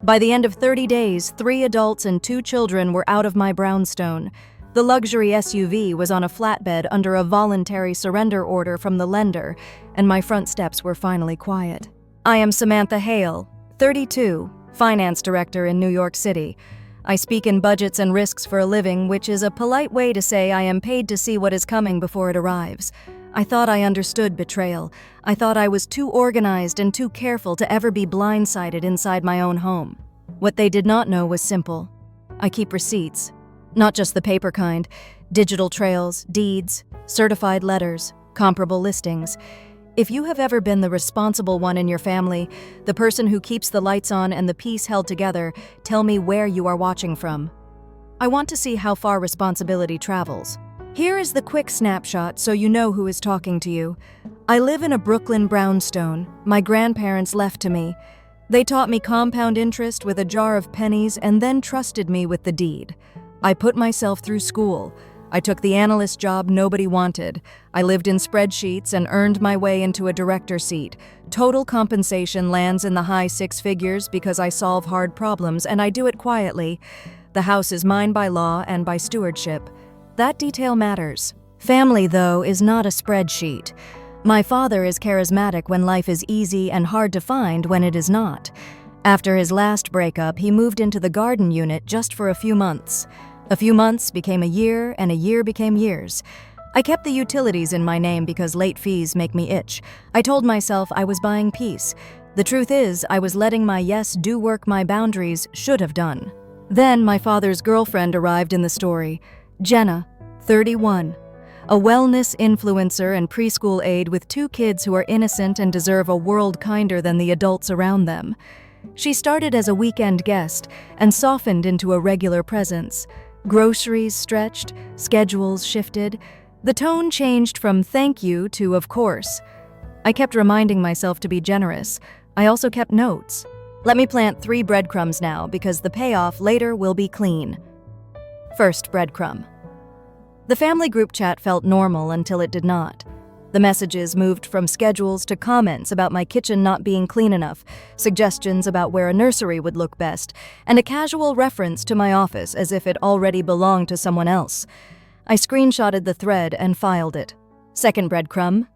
By the end of 30 days, 3 adults and 2 children were out of my brownstone. The luxury SUV was on a flatbed under a voluntary surrender order from the lender, and my front steps were finally quiet. I am Samantha Hale, 32, finance director in New York City. I speak in budgets and risks for a living, which is a polite way to say I am paid to see what is coming before it arrives. I thought I understood betrayal. I thought I was too organized and too careful to ever be blindsided inside my own home. What they did not know was simple. I keep receipts. Not just the paper kind, digital trails, deeds, certified letters, comparable listings. If you have ever been the responsible one in your family, the person who keeps the lights on and the peace held together, tell me where you are watching from. I want to see how far responsibility travels. Here is the quick snapshot so you know who is talking to you. I live in a Brooklyn brownstone. My grandparents left to me. They taught me compound interest with a jar of pennies and then trusted me with the deed. I put myself through school. I took the analyst job nobody wanted. I lived in spreadsheets and earned my way into a director seat. Total compensation lands in the high 6 figures because I solve hard problems and I do it quietly. The house is mine by law and by stewardship. That detail matters. Family, though, is not a spreadsheet. My father is charismatic when life is easy and hard to find when it is not. After his last breakup, he moved into the garden unit just for a few months. A few months became a year, and a year became years. I kept the utilities in my name because late fees make me itch. I told myself I was buying peace. The truth is, I was letting my yes do work my boundaries should have done. Then my father's girlfriend arrived in the story. Jenna, 31. A wellness influencer and preschool aide with 2 kids who are innocent and deserve a world kinder than the adults around them. She started as a weekend guest and softened into a regular presence. Groceries stretched, schedules shifted. The tone changed from thank you to of course. I kept reminding myself to be generous. I also kept notes. Let me plant 3 breadcrumbs now because the payoff later will be clean. First breadcrumb. The family group chat felt normal until it did not. The messages moved from schedules to comments about my kitchen not being clean enough, suggestions about where a nursery would look best, and a casual reference to my office as if it already belonged to someone else. I screenshotted the thread and filed it. Second breadcrumb.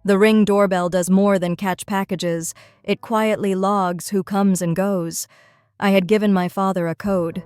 The Ring doorbell does more than catch packages. It quietly logs who comes and goes. I had given my father a code.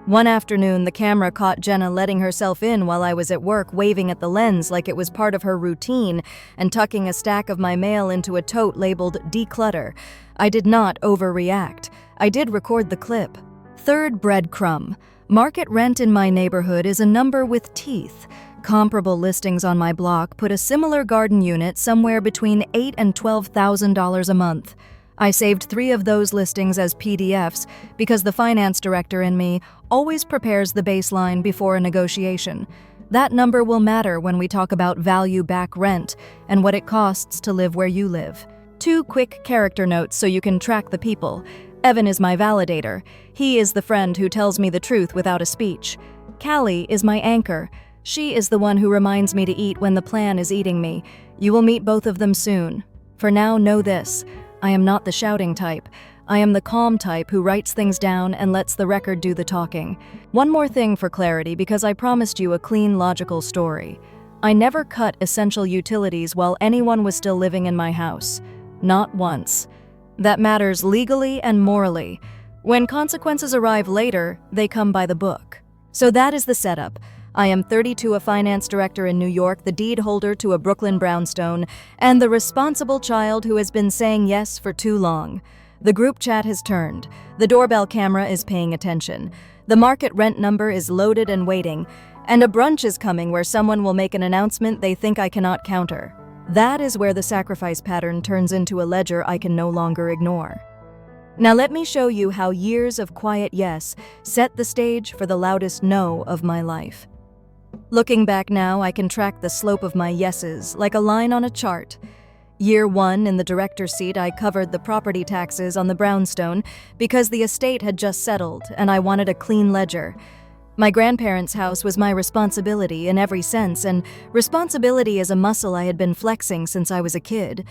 One afternoon, the camera caught Jenna letting herself in while I was at work, waving at the lens like it was part of her routine and tucking a stack of my mail into a tote labeled declutter. I did not overreact. I did record the clip. Third breadcrumb. Market rent in my neighborhood is a number with teeth. Comparable listings on my block put a similar garden unit somewhere between $8,000 and $12,000 a month. I saved 3 of those listings as PDFs because the finance director in me always prepares the baseline before a negotiation. That number will matter when we talk about value-back rent and what it costs to live where you live. 2 quick character notes so you can track the people. Evan is my validator. He is the friend who tells me the truth without a speech. Callie is my anchor. She is the one who reminds me to eat when the plan is eating me. You will meet both of them soon. For now, know this. I am not the shouting type. I am the calm type who writes things down and lets the record do the talking. One more thing for clarity, because I promised you a clean, logical story. I never cut essential utilities while anyone was still living in my house. Not once. That matters legally and morally. When consequences arrive later, they come by the book. So that is the setup. I am 32, a finance director in New York, the deed holder to a Brooklyn brownstone, and the responsible child who has been saying yes for too long. The group chat has turned. The doorbell camera is paying attention. The market rent number is loaded and waiting. And a brunch is coming where someone will make an announcement they think I cannot counter. That is where the sacrifice pattern turns into a ledger I can no longer ignore. Now let me show you how years of quiet yes set the stage for the loudest no of my life. Looking back now, I can track the slope of my yeses like a line on a chart. Year 1, in the director's seat, I covered the property taxes on the brownstone because the estate had just settled and I wanted a clean ledger. My grandparents' house was my responsibility in every sense, and responsibility is a muscle I had been flexing since I was a kid.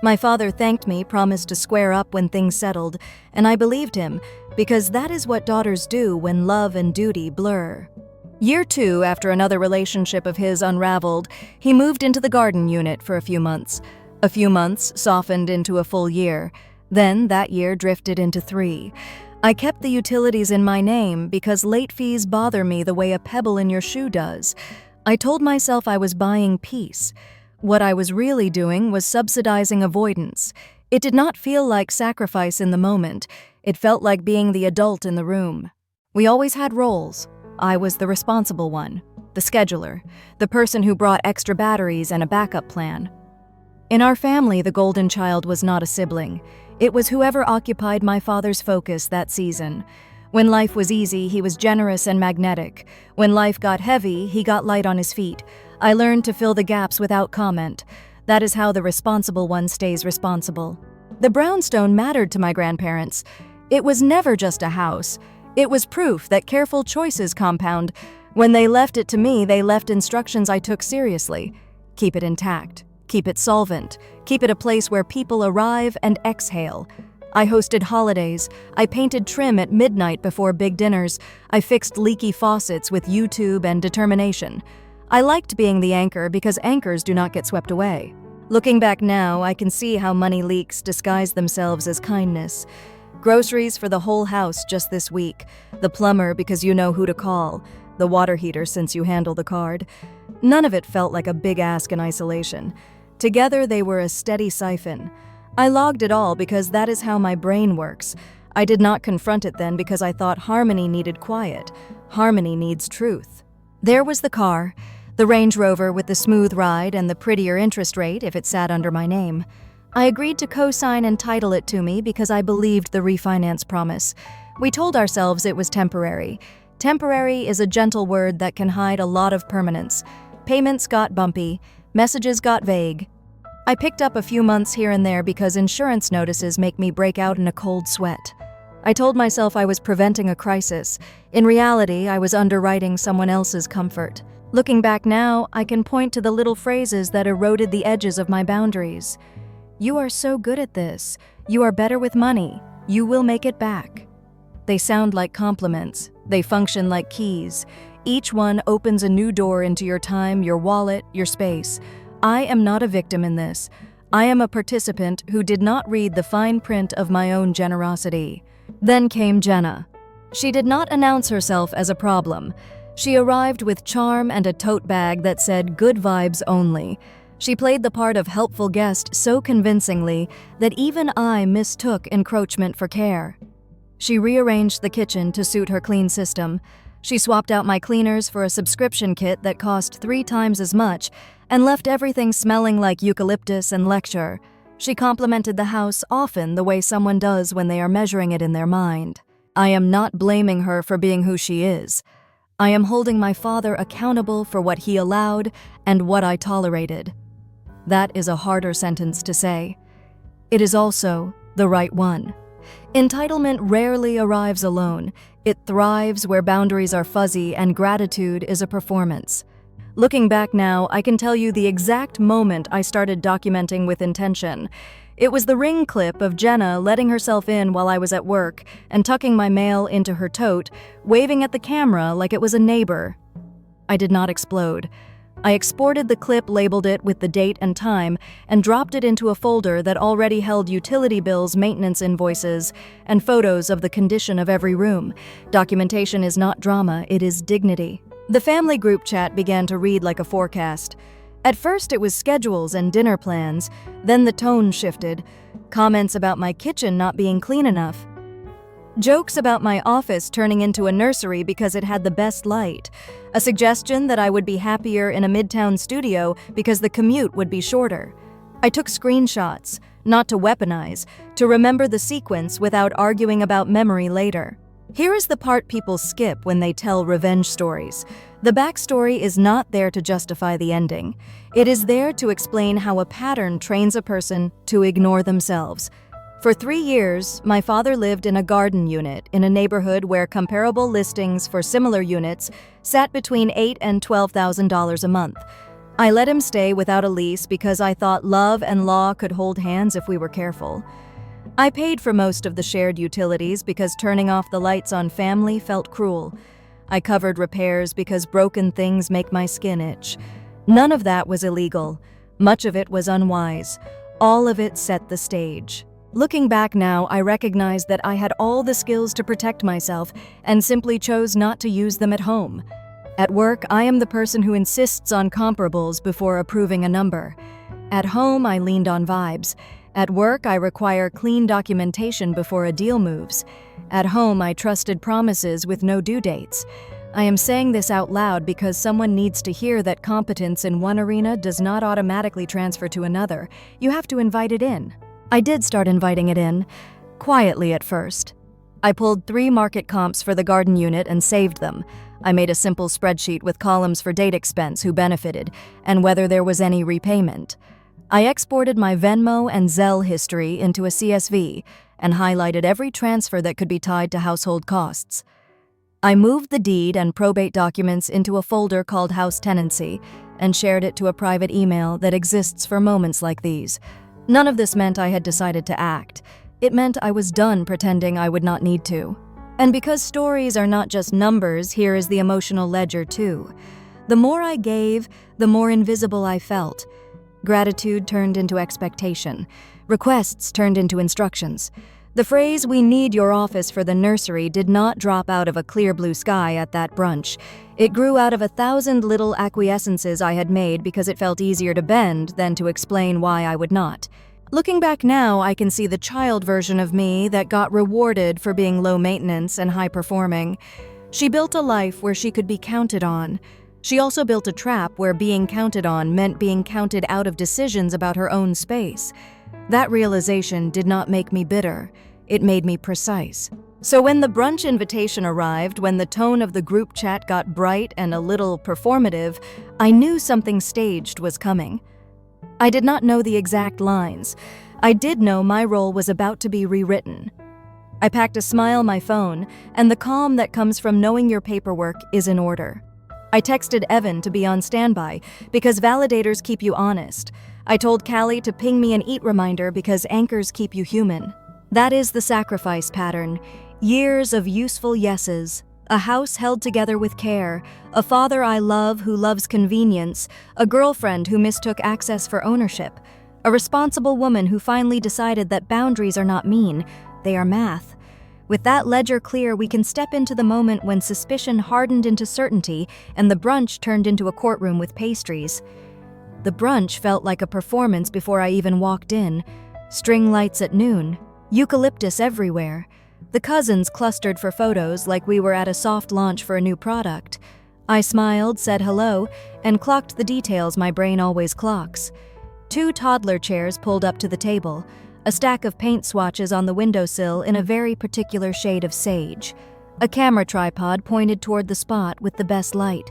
My father thanked me, promised to square up when things settled, and I believed him, because that is what daughters do when love and duty blur. Year 2, after another relationship of his unraveled, he moved into the garden unit for a few months. A few months softened into a full year. Then that year drifted into 3. I kept the utilities in my name because late fees bother me the way a pebble in your shoe does. I told myself I was buying peace. What I was really doing was subsidizing avoidance. It did not feel like sacrifice in the moment. It felt like being the adult in the room. We always had roles. I was the responsible one, the scheduler, the person who brought extra batteries and a backup plan. In our family, the golden child was not a sibling. It was whoever occupied my father's focus that season. When life was easy, he was generous and magnetic. When life got heavy, he got light on his feet. I learned to fill the gaps without comment. That is how the responsible one stays responsible. The brownstone mattered to my grandparents. It was never just a house. It was proof that careful choices compound. When they left it to me, they left instructions I took seriously. Keep it intact. Keep it solvent. Keep it a place where people arrive and exhale. I hosted holidays. I painted trim at midnight before big dinners. I fixed leaky faucets with YouTube and determination. I liked being the anchor because anchors do not get swept away. Looking back now, I can see how money leaks disguise themselves as kindness. Groceries for the whole house just this week. The plumber because you know who to call. The water heater since you handle the card. None of it felt like a big ask in isolation. Together they were a steady siphon. I logged it all because that is how my brain works. I did not confront it then because I thought harmony needed quiet. Harmony needs truth. There was the car. The Range Rover with the smooth ride and the prettier interest rate if it sat under my name. I agreed to co-sign and title it to me because I believed the refinance promise. We told ourselves it was temporary. Temporary is a gentle word that can hide a lot of permanence. Payments got bumpy. Messages got vague. I picked up a few months here and there because insurance notices make me break out in a cold sweat. I told myself I was preventing a crisis. In reality, I was underwriting someone else's comfort. Looking back now, I can point to the little phrases that eroded the edges of my boundaries. You are so good at this. You are better with money. You will make it back. They sound like compliments. They function like keys. Each one opens a new door into your time, your wallet, your space. I am not a victim in this. I am a participant who did not read the fine print of my own generosity. Then came Jenna. She did not announce herself as a problem. She arrived with charm and a tote bag that said good vibes only. She played the part of helpful guest so convincingly that even I mistook encroachment for care. She rearranged the kitchen to suit her clean system. She swapped out my cleaners for a subscription kit that cost 3 times as much and left everything smelling like eucalyptus and lecture. She complimented the house often the way someone does when they are measuring it in their mind. I am not blaming her for being who she is. I am holding my father accountable for what he allowed and what I tolerated. That is a harder sentence to say. It is also the right one. Entitlement rarely arrives alone. It thrives where boundaries are fuzzy and gratitude is a performance. Looking back now, I can tell you the exact moment I started documenting with intention. It was the ring clip of Jenna letting herself in while I was at work and tucking my mail into her tote, waving at the camera like it was a neighbor. I did not explode. I exported the clip, labeled it with the date and time, and dropped it into a folder that already held utility bills, maintenance invoices, and photos of the condition of every room. Documentation is not drama, it is dignity. The family group chat began to read like a forecast. At first it was schedules and dinner plans, then the tone shifted. Comments about my kitchen not being clean enough. Jokes about my office turning into a nursery because it had the best light. A suggestion that I would be happier in a midtown studio because the commute would be shorter. I took screenshots, not to weaponize, to remember the sequence without arguing about memory later. Here is the part people skip when they tell revenge stories. The backstory is not there to justify the ending. It is there to explain how a pattern trains a person to ignore themselves. For 3 years, my father lived in a garden unit in a neighborhood where comparable listings for similar units sat between $8,000 and $12,000 a month. I let him stay without a lease because I thought love and law could hold hands if we were careful. I paid for most of the shared utilities because turning off the lights on family felt cruel. I covered repairs because broken things make my skin itch. None of that was illegal. Much of it was unwise. All of it set the stage. Looking back now, I recognize that I had all the skills to protect myself and simply chose not to use them at home. At work, I am the person who insists on comparables before approving a number. At home, I leaned on vibes. At work, I require clean documentation before a deal moves. At home, I trusted promises with no due dates. I am saying this out loud because someone needs to hear that competence in one arena does not automatically transfer to another. You have to invite it in. I did start inviting it in, quietly at first. I pulled 3 market comps for the garden unit and saved them. I made a simple spreadsheet with columns for date expense, who benefited, and whether there was any repayment. I exported my Venmo and Zelle history into a CSV and highlighted every transfer that could be tied to household costs. I moved the deed and probate documents into a folder called House Tenancy and shared it to a private email that exists for moments like these. None of this meant I had decided to act. It meant I was done pretending I would not need to. And because stories are not just numbers, here is the emotional ledger too. The more I gave, the more invisible I felt. Gratitude turned into expectation. Requests turned into instructions. The phrase, "We need your office for the nursery," did not drop out of a clear blue sky at that brunch. It grew out of 1,000 little acquiescences I had made because it felt easier to bend than to explain why I would not. Looking back now, I can see the child version of me that got rewarded for being low maintenance and high performing. She built a life where she could be counted on. She also built a trap where being counted on meant being counted out of decisions about her own space. That realization did not make me bitter. It made me precise. So when the brunch invitation arrived, when the tone of the group chat got bright and a little performative, I knew something staged was coming. I did not know the exact lines. I did know my role was about to be rewritten. I packed a smile, my phone, and the calm that comes from knowing your paperwork is in order. I texted Evan to be on standby because validators keep you honest. I told Callie to ping me an eat reminder because anchors keep you human. That is the sacrifice pattern. Years of useful yeses. A house held together with care, a father I love who loves convenience, a girlfriend who mistook access for ownership, a responsible woman who finally decided that boundaries are not mean, they are math. With that ledger clear, we can step into the moment when suspicion hardened into certainty and the brunch turned into a courtroom with pastries. The brunch felt like a performance before I even walked in. String lights at noon, eucalyptus everywhere. The cousins clustered for photos like we were at a soft launch for a new product. I smiled, said hello, and clocked the details my brain always clocks. 2 toddler chairs pulled up to the table, a stack of paint swatches on the windowsill in a very particular shade of sage. A camera tripod pointed toward the spot with the best light.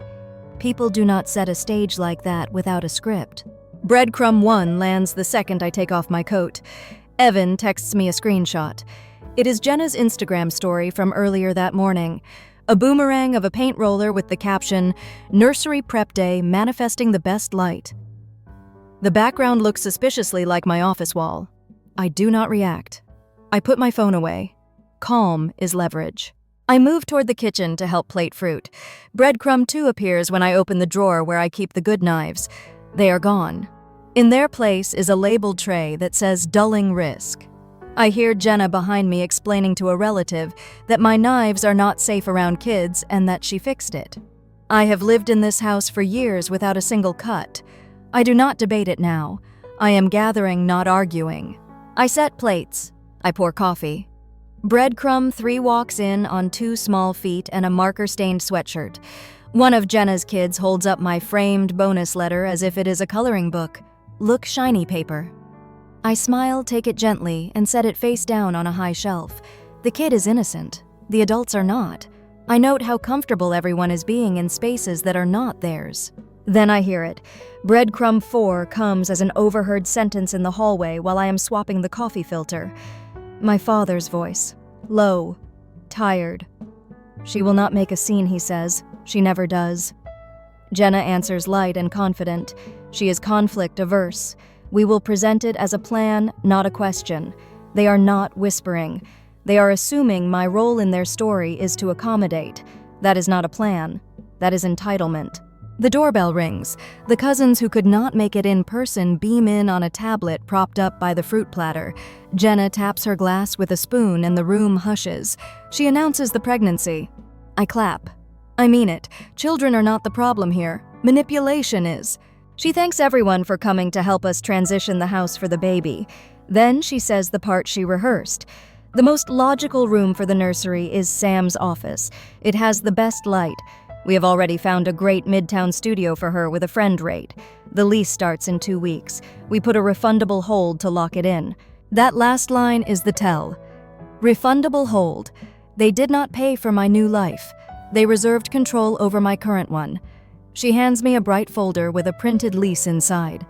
People do not set a stage like that without a script. Breadcrumb 1 lands the second I take off my coat. Evan texts me a screenshot. It is Jenna's Instagram story from earlier that morning. A boomerang of a paint roller with the caption, "Nursery Prep Day, manifesting the best light." The background looks suspiciously like my office wall. I do not react. I put my phone away. Calm is leverage. I move toward the kitchen to help plate fruit. Breadcrumb 2 appears when I open the drawer where I keep the good knives. They are gone. In their place is a labeled tray that says dulling risk. I hear Jenna behind me explaining to a relative that my knives are not safe around kids and that she fixed it. I have lived in this house for years without a single cut. I do not debate it now. I am gathering, not arguing. I set plates. I pour coffee. Breadcrumb 3 walks in on 2 small feet and a marker-stained sweatshirt. One of Jenna's kids holds up my framed bonus letter as if it is a coloring book. Look shiny paper. I smile, take it gently, and set it face down on a high shelf. The kid is innocent. The adults are not. I note how comfortable everyone is being in spaces that are not theirs. Then I hear it. Breadcrumb 4 comes as an overheard sentence in the hallway while I am swapping the coffee filter. My father's voice. Low. Tired. She will not make a scene, he says. She never does. Jenna answers light and confident. She is conflict-averse. We will present it as a plan, not a question. They are not whispering. They are assuming my role in their story is to accommodate. That is not a plan. That is entitlement. The doorbell rings. The cousins who could not make it in person beam in on a tablet propped up by the fruit platter. Jenna taps her glass with a spoon and the room hushes. She announces the pregnancy. I clap. I mean it. Children are not the problem here. Manipulation is. She thanks everyone for coming to help us transition the house for the baby. Then she says the part she rehearsed. The most logical room for the nursery is Sam's office. It has the best light. We have already found a great midtown studio for her with a friend rate. The lease starts in 2 weeks. We put a refundable hold to lock it in. That last line is the tell. Refundable hold. They did not pay for my new life. They reserved control over my current one. She hands me a bright folder with a printed lease inside.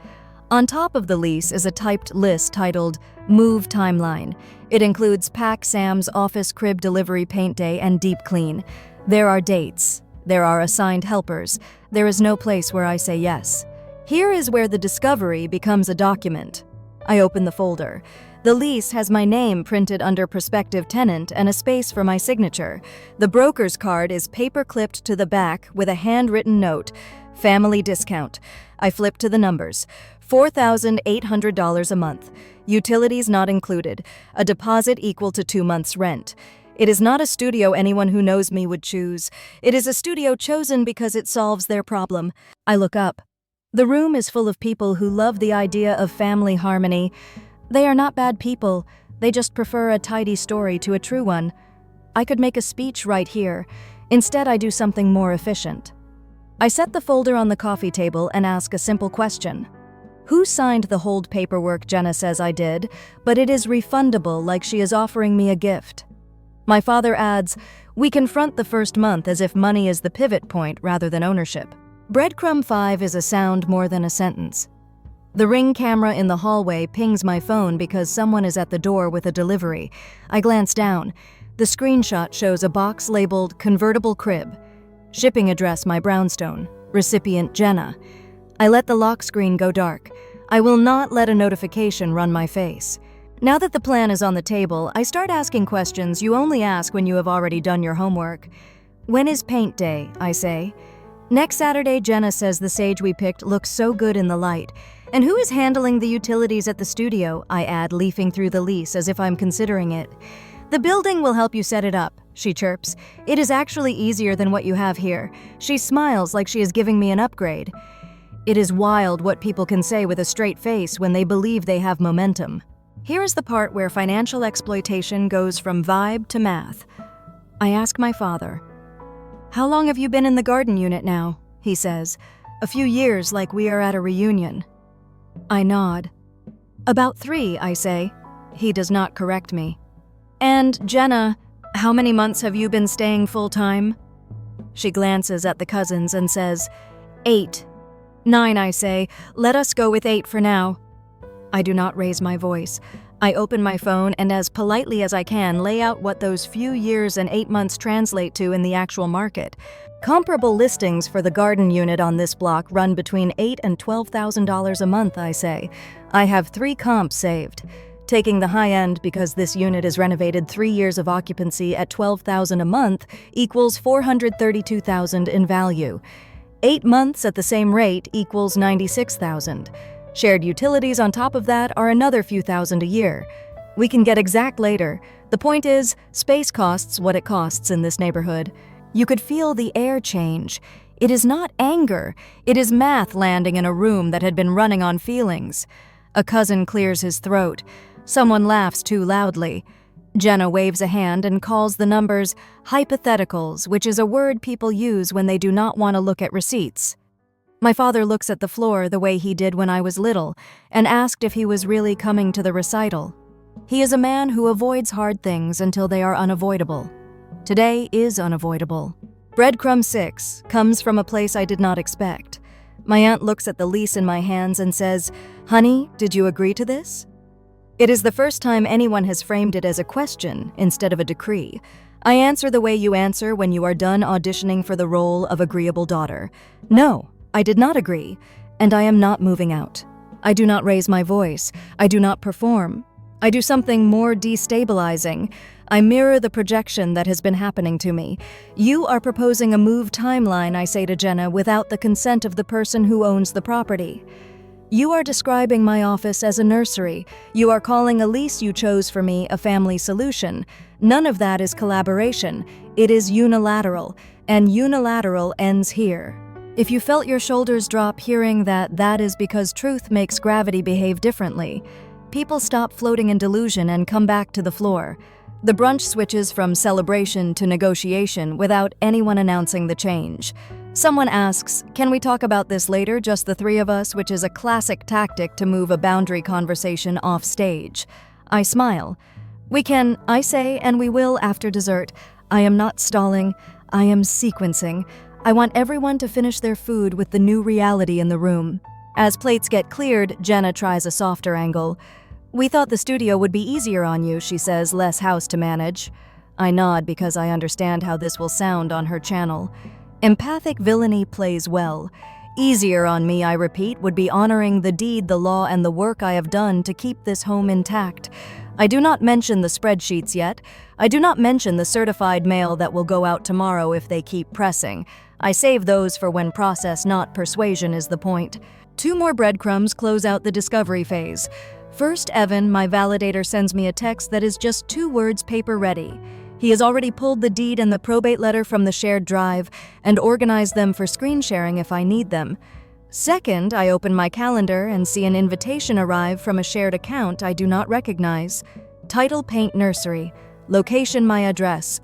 On top of the lease is a typed list titled Move Timeline. It includes Pack Sam's office crib delivery paint day and deep clean. There are dates. There are assigned helpers. There is no place where I say yes. Here is where the discovery becomes a document. I open the folder. The lease has my name printed under prospective tenant and a space for my signature. The broker's card is paper-clipped to the back with a handwritten note. Family discount. I flip to the numbers. $4,800 a month. Utilities not included. A deposit equal to 2 months' rent. It is not a studio anyone who knows me would choose. It is a studio chosen because it solves their problem. I look up. The room is full of people who love the idea of family harmony. They are not bad people. They just prefer a tidy story to a true one. I could make a speech right here. Instead, I do something more efficient. I set the folder on the coffee table and ask a simple question. Who signed the hold paperwork Jenna says I did, but it is refundable like she is offering me a gift? My father adds, we confront the first month as if money is the pivot point rather than ownership. Breadcrumb 5 is a sound more than a sentence. The Ring camera in the hallway pings my phone because someone is at the door with a delivery. I glance down. The screenshot shows a box labeled Convertible Crib. Shipping address my brownstone. Recipient Jenna. I let the lock screen go dark. I will not let a notification run my face. Now that the plan is on the table, I start asking questions you only ask when you have already done your homework. When is paint day? I say. Next Saturday, Jenna says the sage we picked looks so good in the light. And who is handling the utilities at the studio? I add, leafing through the lease as if I'm considering it. The building will help you set it up, she chirps. It is actually easier than what you have here. She smiles like she is giving me an upgrade. It is wild what people can say with a straight face when they believe they have momentum. Here is the part where financial exploitation goes from vibe to math. I ask my father, how long have you been in the garden unit now? He says, a few years, like we are at a reunion. I nod. About 3, I say. He does not correct me. And Jenna, how many months have you been staying full-time? She glances at the cousins and says, 8. 9, I say. Let us go with 8 for now. I do not raise my voice. I open my phone and as politely as I can lay out what those few years and 8 months translate to in the actual market. Comparable listings for the garden unit on this block run between $8,000 and $12,000 a month, I say. I have 3 comps saved. Taking the high end because this unit is renovated 3 years of occupancy at $12,000 a month equals $432,000 in value. 8 months at the same rate equals $96,000. Shared utilities on top of that are another few thousand a year. We can get exact later. The point is, space costs what it costs in this neighborhood. You could feel the air change. It is not anger. It is math landing in a room that had been running on feelings. A cousin clears his throat. Someone laughs too loudly. Jenna waves a hand and calls the numbers hypotheticals, which is a word people use when they do not want to look at receipts. My father looks at the floor the way he did when I was little and asked if he was really coming to the recital. He is a man who avoids hard things until they are unavoidable. Today is unavoidable. Breadcrumb 6 comes from a place I did not expect. My aunt looks at the lease in my hands and says, "Honey, did you agree to this?" It is the first time anyone has framed it as a question instead of a decree. I answer the way you answer when you are done auditioning for the role of agreeable daughter. No, I did not agree, and I am not moving out. I do not raise my voice. I do not perform. I do something more destabilizing. I mirror the projection that has been happening to me. You are proposing a move timeline, I say to Jenna, without the consent of the person who owns the property. You are describing my office as a nursery. You are calling a lease you chose for me a family solution. None of that is collaboration. It is unilateral, and unilateral ends here. If you felt your shoulders drop hearing that is because truth makes gravity behave differently. People stop floating in delusion and come back to the floor. The brunch switches from celebration to negotiation without anyone announcing the change. Someone asks, "Can we talk about this later, just the three of us?" which is a classic tactic to move a boundary conversation off stage. I smile. "We can," I say, "and we will after dessert." I am not stalling. I am sequencing. I want everyone to finish their food with the new reality in the room. As plates get cleared, Jenna tries a softer angle. "We thought the studio would be easier on you," she says, "less house to manage." I nod because I understand how this will sound on her channel. Empathic villainy plays well. Easier on me, I repeat, would be honoring the deed, the law, and the work I have done to keep this home intact. I do not mention the spreadsheets yet. I do not mention the certified mail that will go out tomorrow if they keep pressing. I save those for when process, not persuasion, is the point. 2 more breadcrumbs close out the discovery phase. First, Evan, my validator, sends me a text that is just 2 words paper ready. He has already pulled the deed and the probate letter from the shared drive and organized them for screen sharing if I need them. Second, I open my calendar and see an invitation arrive from a shared account I do not recognize. Title: Paint Nursery. Location: my address.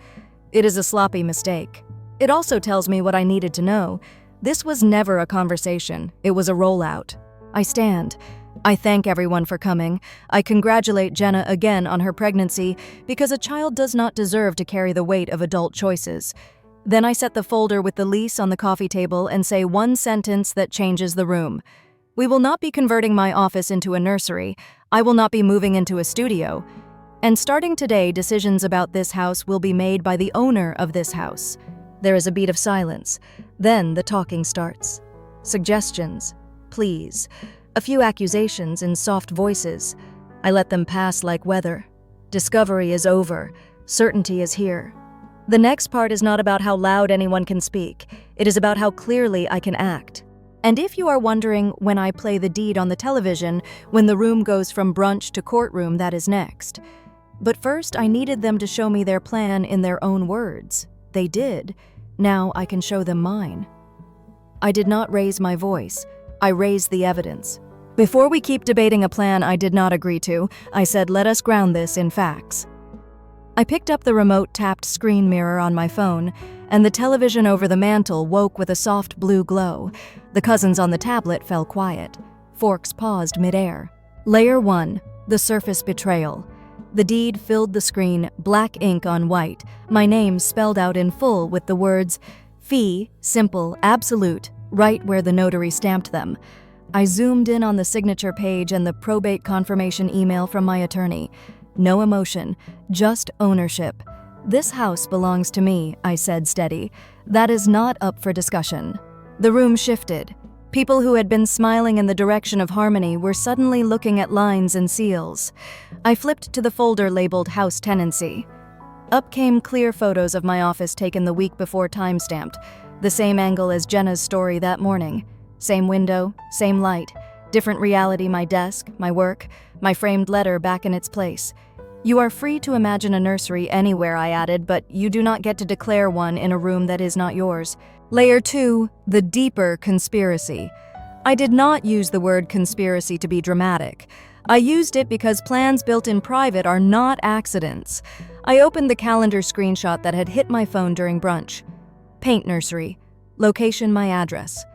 It is a sloppy mistake. It also tells me what I needed to know. This was never a conversation. It was a rollout. I stand. I thank everyone for coming. I congratulate Jenna again on her pregnancy because a child does not deserve to carry the weight of adult choices. Then I set the folder with the lease on the coffee table and say one sentence that changes the room. We will not be converting my office into a nursery. I will not be moving into a studio. And starting today, decisions about this house will be made by the owner of this house. There is a beat of silence. Then the talking starts. Suggestions. Please. A few accusations in soft voices. I let them pass like weather. Discovery is over. Certainty is here. The next part is not about how loud anyone can speak. It is about how clearly I can act. And if you are wondering when I play the deed on the television, when the room goes from brunch to courtroom, that is next. But first, I needed them to show me their plan in their own words. They did. Now I can show them mine. I did not raise my voice. I raised the evidence. Before we keep debating a plan I did not agree to, I said, let us ground this in facts. I picked up the remote-tapped screen mirror on my phone, and the television over the mantel woke with a soft blue glow. The cousins on the tablet fell quiet. Forks paused midair. Layer 1, the surface betrayal. The deed filled the screen, black ink on white, my name spelled out in full with the words, fee, simple, absolute, right where the notary stamped them. I zoomed in on the signature page and the probate confirmation email from my attorney. No emotion, just ownership. This house belongs to me, I said steady. That is not up for discussion. The room shifted. People who had been smiling in the direction of harmony were suddenly looking at lines and seals. I flipped to the folder labeled House Tenancy. Up came clear photos of my office taken the week before, time-stamped. The same angle as Jenna's story that morning. Same window, same light. Different reality: my desk, my work, my framed letter back in its place. You are free to imagine a nursery anywhere, I added, but you do not get to declare one in a room that is not yours. Layer 2, the deeper conspiracy. I did not use the word conspiracy to be dramatic. I used it because plans built in private are not accidents. I opened the calendar screenshot that had hit my phone during brunch. Paint Nursery. Location: my address.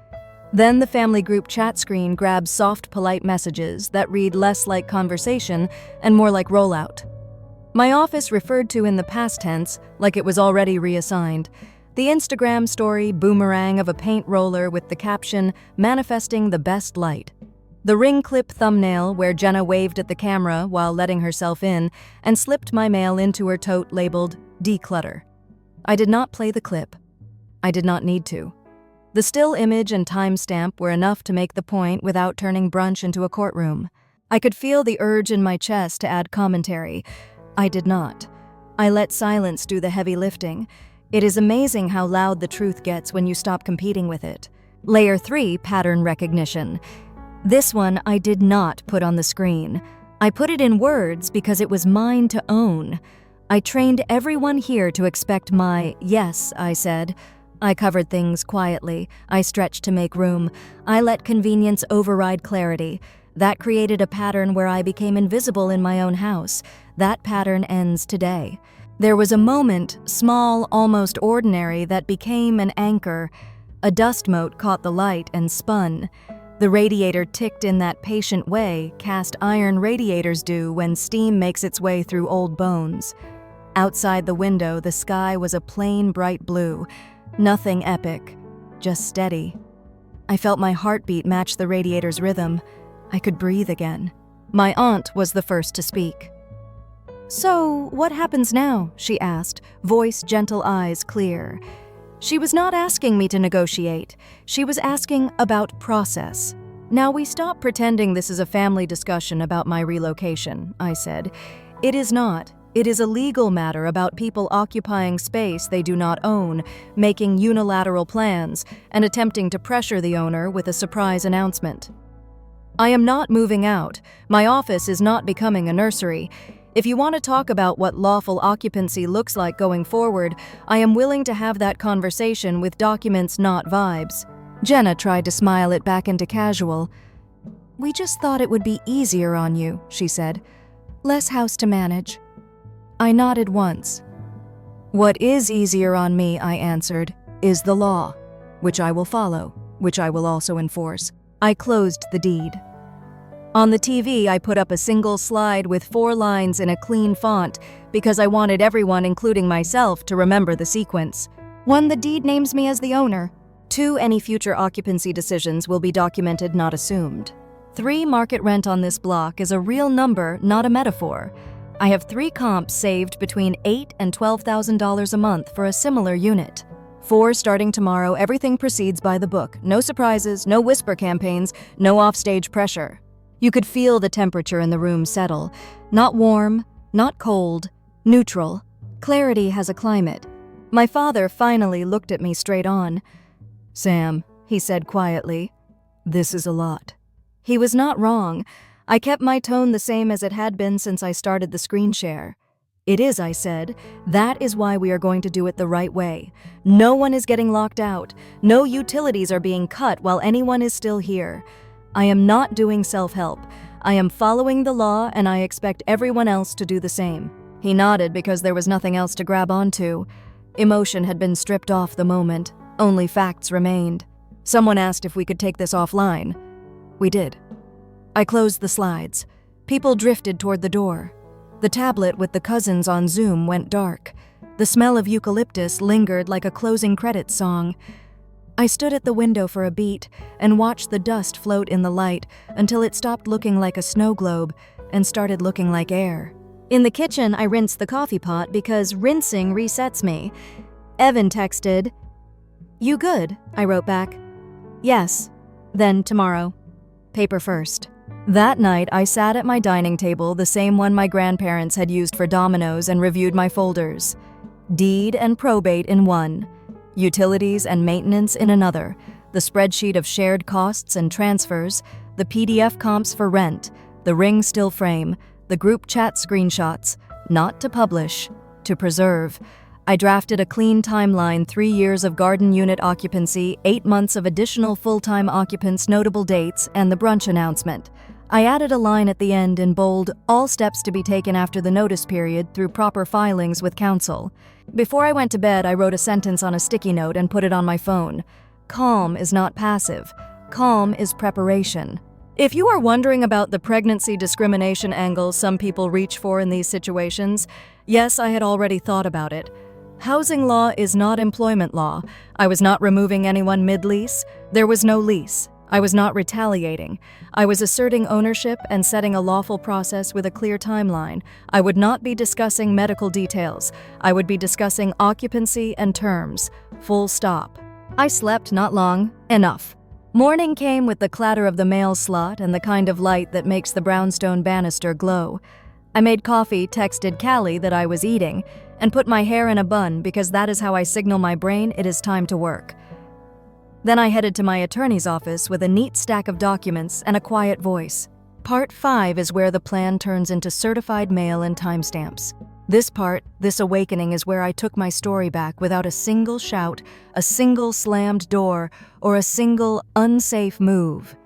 Then the family group chat screen grabs soft, polite messages that read less like conversation and more like rollout. My office referred to in the past tense, like it was already reassigned. The Instagram story boomerang of a paint roller with the caption, manifesting the best light. The ring clip thumbnail where Jenna waved at the camera while letting herself in and slipped my mail into her tote labeled declutter. I did not play the clip. I did not need to. The still image and timestamp were enough to make the point without turning brunch into a courtroom. I could feel the urge in my chest to add commentary. I did not. I let silence do the heavy lifting. It is amazing how loud the truth gets when you stop competing with it. Layer 3, pattern recognition. This one I did not put on the screen. I put it in words because it was mine to own. I trained everyone here to expect my yes, I said. I covered things quietly. I stretched to make room. I let convenience override clarity. That created a pattern where I became invisible in my own house. That pattern ends today. There was a moment, small, almost ordinary, that became an anchor. A dust mote caught the light and spun. The radiator ticked in that patient way cast iron radiators do when steam makes its way through old bones. Outside the window, the sky was a plain bright blue. Nothing epic, just steady. I felt my heartbeat match the radiator's rhythm. I could breathe again. My aunt was the first to speak. "So, what happens now?" she asked, voice gentle, eyes clear. She was not asking me to negotiate. She was asking about process. "Now we stop pretending this is a family discussion about my relocation," I said. "It is not. It is a legal matter about people occupying space they do not own, making unilateral plans, and attempting to pressure the owner with a surprise announcement. I am not moving out. My office is not becoming a nursery. If you want to talk about what lawful occupancy looks like going forward, I am willing to have that conversation with documents, not vibes." Jenna tried to smile it back into casual. "We just thought it would be easier on you," she said. "Less house to manage." I nodded once. "What is easier on me," I answered, "is the law, which I will follow, which I will also enforce." I closed the deed. On the TV, I put up a single slide with 4 lines in a clean font because I wanted everyone, including myself, to remember the sequence. 1. The deed names me as the owner. 2. Any future occupancy decisions will be documented, not assumed. 3. Market rent on this block is a real number, not a metaphor. I have 3 comps saved between $8,000 and $12,000 a month for a similar unit. 4. Starting tomorrow, everything proceeds by the book. No surprises, no whisper campaigns, no offstage pressure. You could feel the temperature in the room settle. Not warm, not cold, neutral. Clarity has a climate. My father finally looked at me straight on. "Sam," he said quietly, "this is a lot." He was not wrong. I kept my tone the same as it had been since I started the screen share. "It is," I said. "That is why we are going to do it the right way. No one is getting locked out. No utilities are being cut while anyone is still here. I am not doing self-help. I am following the law, and I expect everyone else to do the same." He nodded because there was nothing else to grab onto. Emotion had been stripped off the moment. Only facts remained. Someone asked if we could take this offline. We did. I closed the slides. People drifted toward the door. The tablet with the cousins on Zoom went dark. The smell of eucalyptus lingered like a closing credits song. I stood at the window for a beat and watched the dust float in the light until it stopped looking like a snow globe and started looking like air. In the kitchen, I rinsed the coffee pot because rinsing resets me. Evan texted, "You good?" I wrote back, "Yes. Then tomorrow. Paper first." That night, I sat at my dining table, the same one my grandparents had used for dominoes, and reviewed my folders. Deed and probate in one. Utilities and maintenance in another, the spreadsheet of shared costs and transfers, the PDF comps for rent, the ring still frame, the group chat screenshots, not to publish, to preserve. I drafted a clean timeline: 3 years of garden unit occupancy, 8 months of additional full-time occupants, notable dates, and the brunch announcement. I added a line at the end in bold, "All steps to be taken after the notice period through proper filings with counsel." Before I went to bed, I wrote a sentence on a sticky note and put it on my phone. Calm is not passive. Calm is preparation. If you are wondering about the pregnancy discrimination angle some people reach for in these situations, yes, I had already thought about it. Housing law is not employment law. I was not removing anyone mid-lease. There was no lease. I was not retaliating. I was asserting ownership and setting a lawful process with a clear timeline. I would not be discussing medical details. I would be discussing occupancy and terms. Full stop. I slept not long. Enough. Morning came with the clatter of the mail slot and the kind of light that makes the brownstone banister glow. I made coffee, texted Callie that I was eating, and put my hair in a bun because that is how I signal my brain it is time to work. Then I headed to my attorney's office with a neat stack of documents and a quiet voice. Part 5 is where the plan turns into certified mail and timestamps. This part, this awakening, is where I took my story back without a single shout, a single slammed door, or a single unsafe move.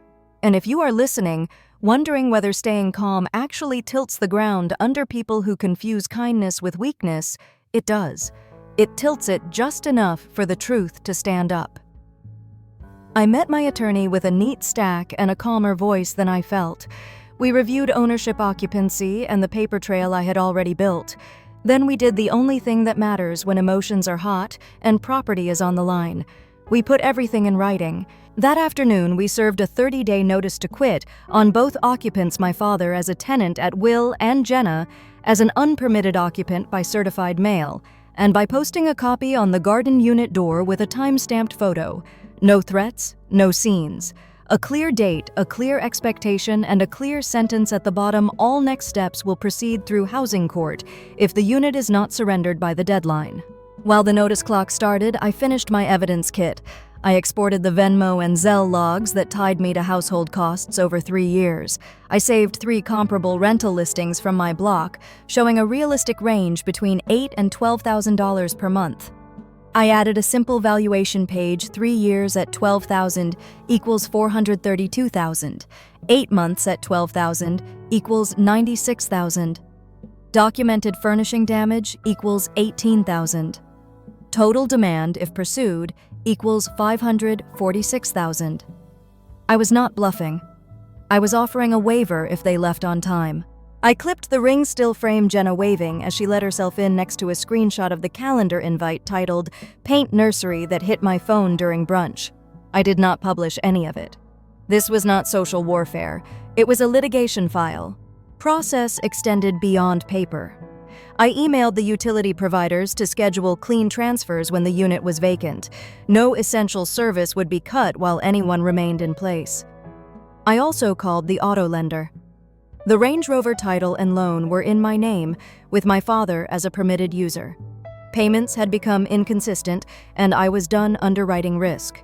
And if you are listening, wondering whether staying calm actually tilts the ground under people who confuse kindness with weakness, it does. It tilts it just enough for the truth to stand up. I met my attorney with a neat stack and a calmer voice than I felt. We reviewed ownership occupancy and the paper trail I had already built. Then we did the only thing that matters when emotions are hot and property is on the line. We put everything in writing. That afternoon, we served a 30-day notice to quit on both occupants, my father as a tenant at will and Jenna as an unpermitted occupant by certified mail, and by posting a copy on the garden unit door with a time-stamped photo. No threats, no scenes. A clear date, a clear expectation, and a clear sentence at the bottom. All next steps will proceed through housing court if the unit is not surrendered by the deadline. While the notice clock started, I finished my evidence kit. I exported the Venmo and Zelle logs that tied me to household costs over 3 years. I saved 3 comparable rental listings from my block, showing a realistic range between $8,000 and $12,000 per month. I added a simple valuation page. 3 years at $12,000 equals $432,000. 8 months at $12,000 equals $96,000. Documented furnishing damage equals $18,000. Total demand, if pursued, equals $546,000. I was not bluffing. I was offering a waiver if they left on time. I clipped the ring still frame Jenna waving as she let herself in next to a screenshot of the calendar invite titled Paint Nursery that hit my phone during brunch. I did not publish any of it. This was not social warfare. It was a litigation file. Process extended beyond paper. I emailed the utility providers to schedule clean transfers when the unit was vacant. No essential service would be cut while anyone remained in place. I also called the auto lender. The Range Rover title and loan were in my name, with my father as a permitted user. Payments had become inconsistent, and I was done underwriting risk.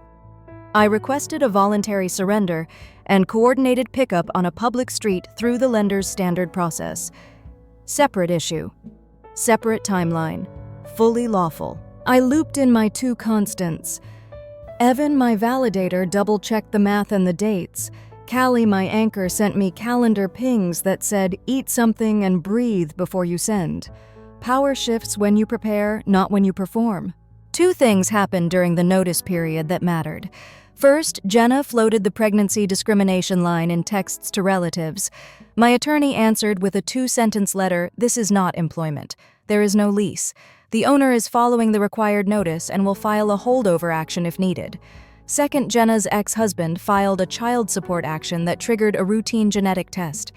I requested a voluntary surrender and coordinated pickup on a public street through the lender's standard process. Separate issue. Separate timeline. Fully lawful. I looped in my 2 constants. Evan, my validator, double-checked the math and the dates. Callie, my anchor, sent me calendar pings that said, eat something and breathe before you send. Power shifts when you prepare, not when you perform. 2 things happened during the notice period that mattered. First, Jenna floated the pregnancy discrimination line in texts to relatives. My attorney answered with a 2-sentence letter, "This is not employment. There is no lease. The owner is following the required notice and will file a holdover action if needed." Second, Jenna's ex-husband filed a child support action that triggered a routine genetic test.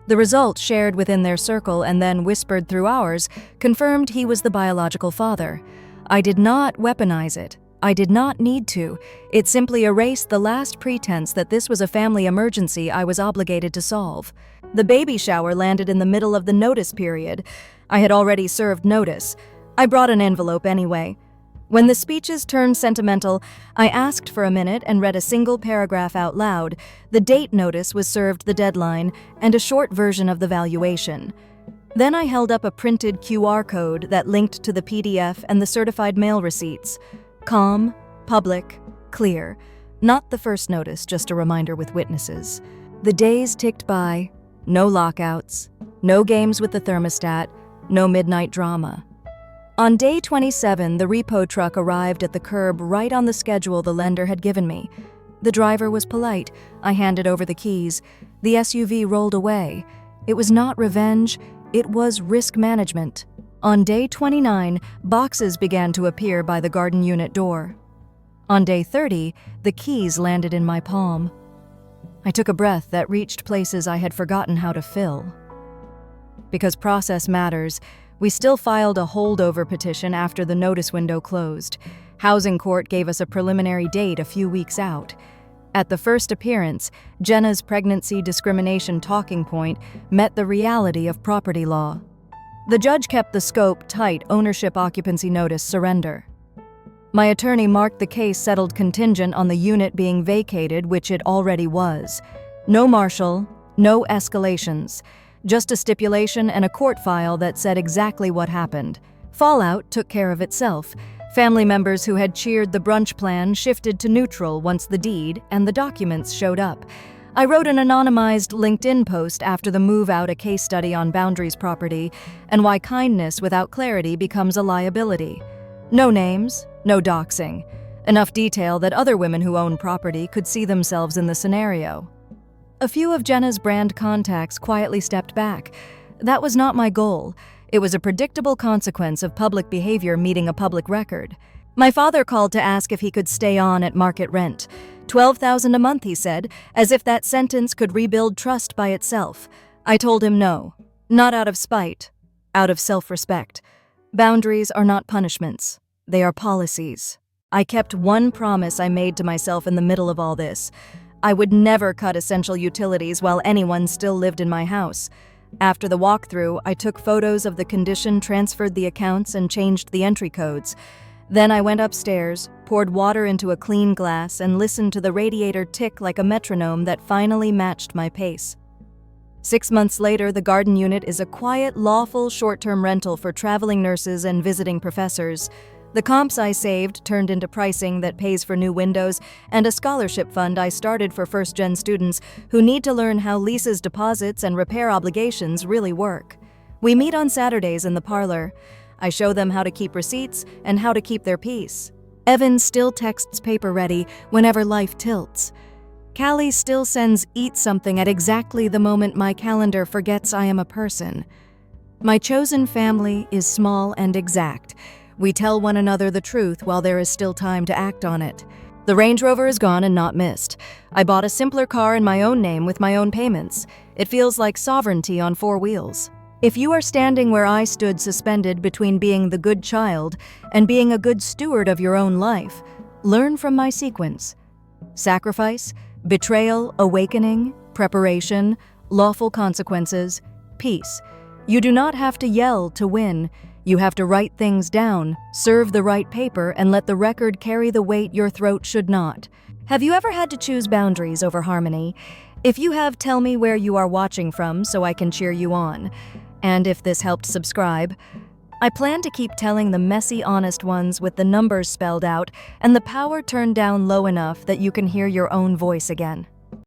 The results, shared within their circle and then whispered through ours, confirmed he was the biological father. I did not weaponize it. I did not need to. It simply erased the last pretense that this was a family emergency I was obligated to solve. The baby shower landed in the middle of the notice period. I had already served notice. I brought an envelope anyway. When the speeches turned sentimental, I asked for a minute and read a single paragraph out loud. The date notice was served the deadline, and a short version of the valuation. Then I held up a printed QR code that linked to the PDF and the certified mail receipts. Calm, public, clear. Not the first notice, just a reminder with witnesses. The days ticked by. No lockouts, no games with the thermostat, no midnight drama. On day 27, the repo truck arrived at the curb right on the schedule the lender had given me. The driver was polite. I handed over the keys. The SUV rolled away. It was not revenge, it was risk management. On day 29, boxes began to appear by the garden unit door. On day 30, the keys landed in my palm. I took a breath that reached places I had forgotten how to fill. Because process matters, we still filed a holdover petition after the notice window closed. Housing court gave us a preliminary date a few weeks out. At the first appearance, Jenna's pregnancy discrimination talking point met the reality of property law. The judge kept the scope tight: ownership, occupancy notice, surrender. My attorney marked the case settled contingent on the unit being vacated, which it already was. No marshal, no escalations, just a stipulation and a court file that said exactly what happened. Fallout took care of itself. Family members who had cheered the brunch plan shifted to neutral once the deed and the documents showed up. I wrote an anonymized LinkedIn post after the move out, a case study on boundaries, property, and why kindness without clarity becomes a liability. No names, no doxing. Enough detail that other women who own property could see themselves in the scenario. A few of Jenna's brand contacts quietly stepped back. That was not my goal. It was a predictable consequence of public behavior meeting a public record. My father called to ask if he could stay on at market rent. $12,000 a month, he said, as if that sentence could rebuild trust by itself. I told him no, not out of spite, out of self-respect. Boundaries are not punishments. They are policies. I kept one promise I made to myself in the middle of all this. I would never cut essential utilities while anyone still lived in my house. After the walkthrough, I took photos of the condition, transferred the accounts, and changed the entry codes. Then I went upstairs, poured water into a clean glass, and listened to the radiator tick like a metronome that finally matched my pace. 6 months later, the garden unit is a quiet, lawful short-term rental for traveling nurses and visiting professors. The comps I saved turned into pricing that pays for new windows and a scholarship fund I started for first-gen students who need to learn how leases, deposits, and repair obligations really work. We meet on Saturdays in the parlor. I show them how to keep receipts and how to keep their peace. Evan still texts paper ready whenever life tilts. Callie still sends eat something at exactly the moment my calendar forgets I am a person. My chosen family is small and exact. We tell one another the truth while there is still time to act on it. The Range Rover is gone and not missed. I bought a simpler car in my own name with my own payments. It feels like sovereignty on 4 wheels. If you are standing where I stood, suspended between being the good child and being a good steward of your own life, learn from my sequence. Sacrifice, betrayal, awakening, preparation, lawful consequences, peace. You do not have to yell to win. You have to write things down, serve the right paper, and let the record carry the weight your throat should not. Have you ever had to choose boundaries over harmony? If you have, tell me where you are watching from so I can cheer you on. And if this helped, subscribe. I plan to keep telling the messy, honest ones with the numbers spelled out and the power turned down low enough that you can hear your own voice again.